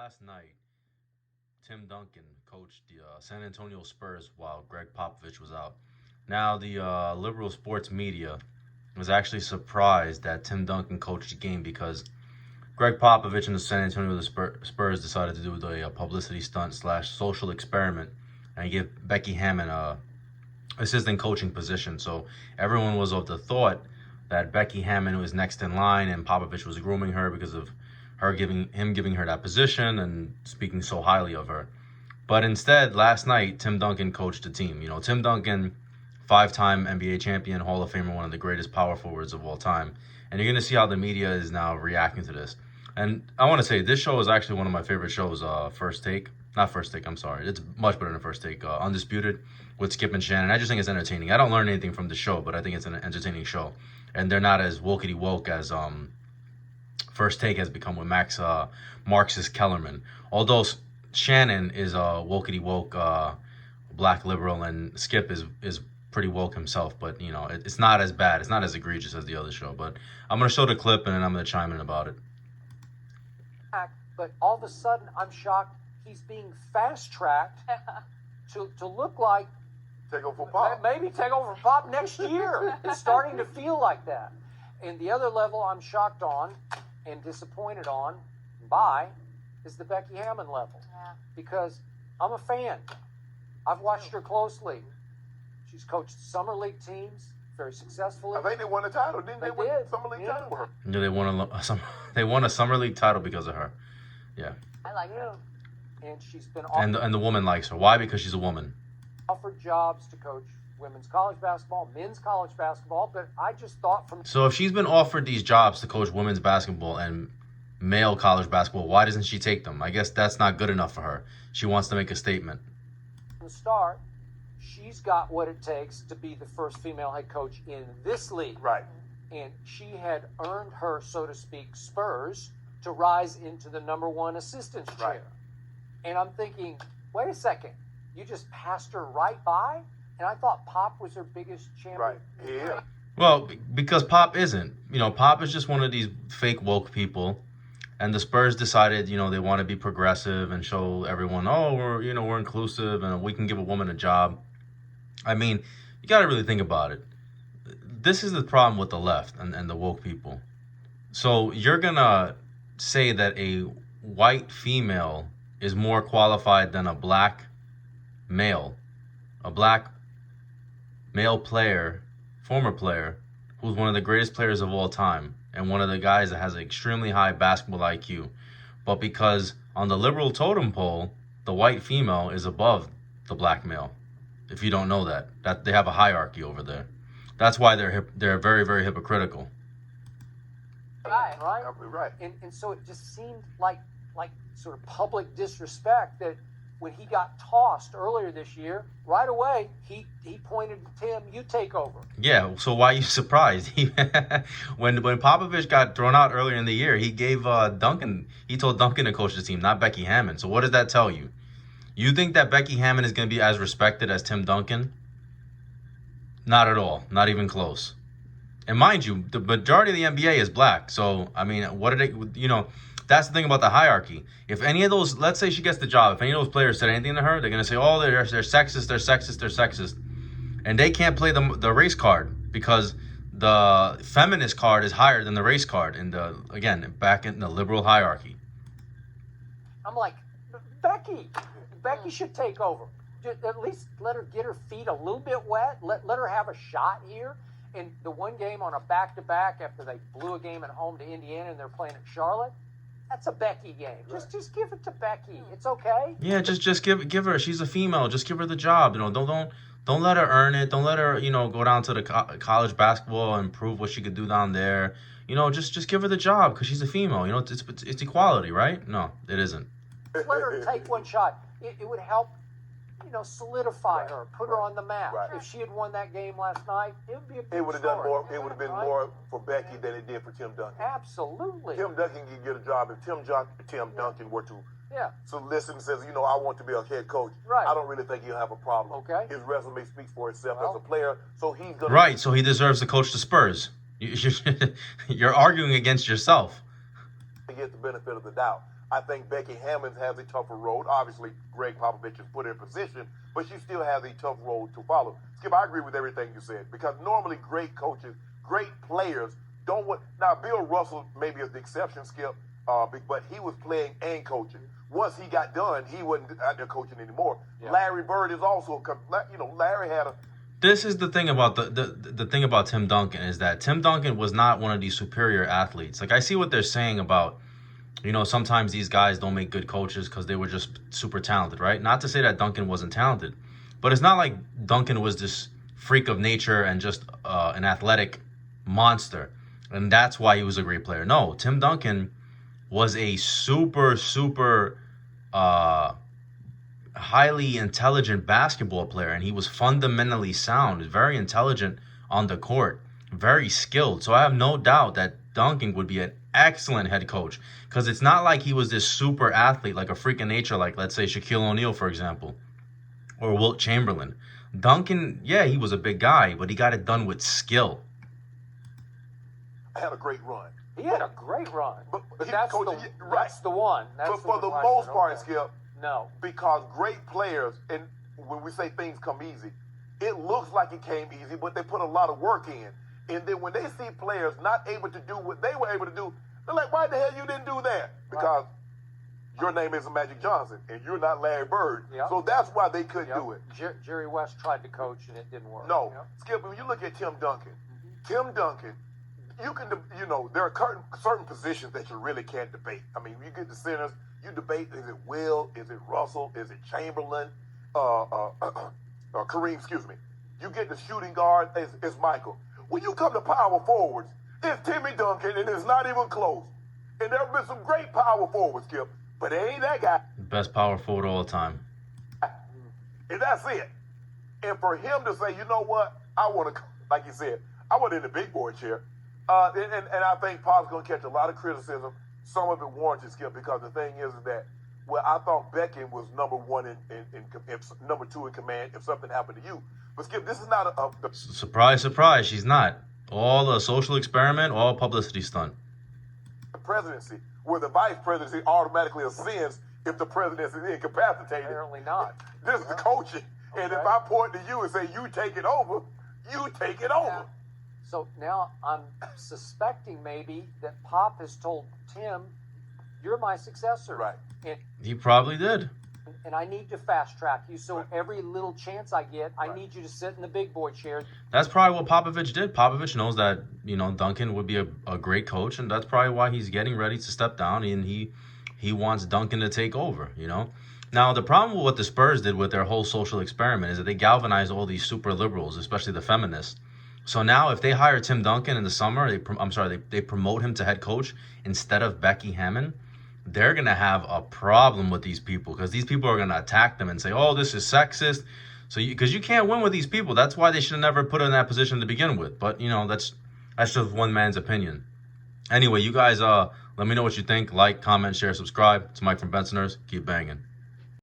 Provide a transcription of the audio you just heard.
last night, Tim Duncan coached the San Antonio Spurs while Greg Popovich was out. Now, the liberal sports media was actually surprised that Tim Duncan coached the game because Greg Popovich and the San Antonio Spurs decided to do a publicity stunt / social experiment and give Becky Hammon a assistant coaching position. So everyone was of the thought that Becky Hammon was next in line and Popovich was grooming her because of him giving her that position and speaking so highly of her. But instead, last night, Tim Duncan coached the team. You know, Tim Duncan, 5-time NBA champion, Hall of Famer, one of the greatest power forwards of all time. And you're going to see how the media is now reacting to this. And I want to say, this show is actually one of my favorite shows, First Take. Not First Take, I'm sorry. It's much better than First Take. Undisputed with Skip and Shannon. I just think it's entertaining. I don't learn anything from the show, but I think it's an entertaining show. And they're not as wokey-woke as First Take has become with Marxist Kellerman. Although Shannon is a wokey-woke black liberal, and Skip is pretty woke himself. But, you know, it's not as bad. It's not as egregious as the other show. But I'm going to show the clip, and then I'm going to chime in about it. But all of a sudden, I'm shocked he's being fast-tracked to look like take over for Pop. Maybe take over for Pop next year. It's starting to feel like that. And the other level I'm shocked on and disappointed by is the Becky Hammon level. Yeah. Because I'm a fan. I've watched her closely. She's coached summer league teams very successfully. I think they won a title, didn't they? Win summer league title with her. No, they won a summer league title because of her. Yeah. I like her. And she's been and the woman likes her. Why? Because she's a woman. Offered jobs to coach women's college basketball, men's college basketball, but I just thought from... So if she's been offered these jobs to coach women's basketball and male college basketball, why doesn't she take them? I guess that's not good enough for her. She wants to make a statement. From the start, she's got what it takes to be the first female head coach in this league. Right. And she had earned her, so to speak, spurs to rise into the number one assistant's chair. Right. And I'm thinking, wait a second, you just passed her right by? And I thought Pop was her biggest champion. Right. Yeah. Well, because Pop isn't. You know, Pop is just one of these fake woke people. And the Spurs decided, you know, they want to be progressive and show everyone, oh, we're inclusive and we can give a woman a job. I mean, you got to really think about it. This is the problem with the left and the woke people. So you're going to say that a white female is more qualified than a black male. A black male player, former player, who's one of the greatest players of all time and one of the guys that has an extremely high basketball IQ. But because on the liberal totem pole, the white female is above the black male. If you don't know that they have a hierarchy over there. That's why they're very, very hypocritical. Right. Right. And so it just seemed like sort of public disrespect that when he got tossed earlier this year, right away he pointed to Tim, you take over. Yeah, so why are you surprised? When Popovich got thrown out earlier in the year, he gave Duncan, he told Duncan to coach the team, not Becky Hammon. So what does that tell you? You think that Becky Hammon is going to be as respected as Tim Duncan? Not at all. Not even close. And mind you, the majority of the NBA is black. So, I mean, what are they, you know, that's the thing about the hierarchy. If any of those, let's say she gets the job, if any of those players said anything to her, they're going to say, oh, they're sexist, they're sexist, they're sexist. And they can't play the race card because the feminist card is higher than the race card. And again, back in the liberal hierarchy. I'm like, Becky should take over. At least let her get her feet a little bit wet. Let her have a shot here. And the one game on a back-to-back after they blew a game at home to Indiana and they're playing at Charlotte, that's a Becky game. Just give it to Becky. It's okay. Yeah, just give her. She's a female. Just give her the job. You know, don't let her earn it. Don't let her, you know, go down to the college basketball and prove what she could do down there. You know, just give her the job because she's a female. You know, it's equality, right? No, it isn't. Let her take one shot. It would help, you know, solidify her, put her on the map. Right. If she had won that game last night, it would be a big It would have done more. It would have been more for Becky than it did for Tim Duncan. Absolutely. Tim Duncan can get a job if Tim Duncan were to Yeah. solicit and says, you know, I want to be a head coach. Right. I don't really think he'll have a problem. Okay. His resume speaks for itself Well. as a player, so he's gonna. Right, so he deserves to coach the Spurs. You're arguing against yourself. Get the benefit of the doubt. I think Becky Hammon has a tougher road. Obviously, Greg Popovich is put in position, but she still has a tough road to follow. Skip, I agree with everything you said, because normally great coaches, great players don't want. Now, Bill Russell maybe is the exception, Skip, but he was playing and coaching. Once he got done, he wasn't out there coaching anymore. Yeah. Larry Bird is also, Larry had a. This is the thing about the thing about Tim Duncan is that Tim Duncan was not one of these superior athletes. Like, I see what they're saying about, sometimes these guys don't make good coaches because they were just super talented, right? Not to say that Duncan wasn't talented, but it's not like Duncan was this freak of nature and just an athletic monster, and that's why he was a great player. No, Tim Duncan was a super highly intelligent basketball player, and he was fundamentally sound, very intelligent on the court, very skilled. So I have no doubt that Duncan would be an excellent head coach, because it's not like he was this super athlete, like a freak of nature, like, let's say, Shaquille O'Neal, for example, or Wilt Chamberlain. Duncan, yeah, he was a big guy, but he got it done with skill. Had a great run. He had a great run, but that's the one. That's but for the most part, Skip, no, because great players, and when we say things come easy, it looks like it came easy, but they put a lot of work in. And then when they see players not able to do what they were able to do, they're like, why the hell you didn't do that? Because your name isn't Magic Johnson, and you're not Larry Bird. Yep. So that's why they couldn't do it. Jerry West tried to coach, and it didn't work. No. Skip, when you look at Tim Duncan, Tim Duncan, you can, there are certain positions that you really can't debate. I mean, you get the centers, you debate, is it Will, is it Russell, is it Chamberlain, Kareem, excuse me. You get the shooting guard, it's Michael. When you come to power forwards, it's Timmy Duncan, and it's not even close. And there have been some great power forwards, Skip, but it ain't that guy. Best power forward all the time. And that's it. And for him to say, you know what, I want to, like you said, I want in the big boy chair. And I think Pop's going to catch a lot of criticism, some of it warranted, Skip, because the thing is that, well, I thought Becky was number one number two in command if something happened to you. But, Skip, this is not a surprise, surprise, she's not. All a social experiment, all publicity stunt. Presidency, where the vice presidency automatically ascends if the president is incapacitated. Apparently not. This is the coaching. Okay. And if I point to you and say, you take it over, you take it over. So now I'm suspecting maybe that Pop has told Tim, you're my successor. Right. And he probably did. And I need to fast track you, so every little chance I get, I need you to sit in the big boy chair. That's probably what Popovich did. Popovich knows that, Duncan would be a great coach, and that's probably why he's getting ready to step down, and he wants Duncan to take over, Now, the problem with what the Spurs did with their whole social experiment is that they galvanized all these super liberals, especially the feminists. So now if they hire Tim Duncan in the summer, they promote him to head coach instead of Becky Hammon, they're going to have a problem with these people, because these people are going to attack them and say, oh, this is sexist. So because you can't win with these people. That's why they should have never put her in that position to begin with. But, that's just one man's opinion. Anyway, you guys, let me know what you think. Like, comment, share, subscribe. It's Mike from Bensoners. Keep banging.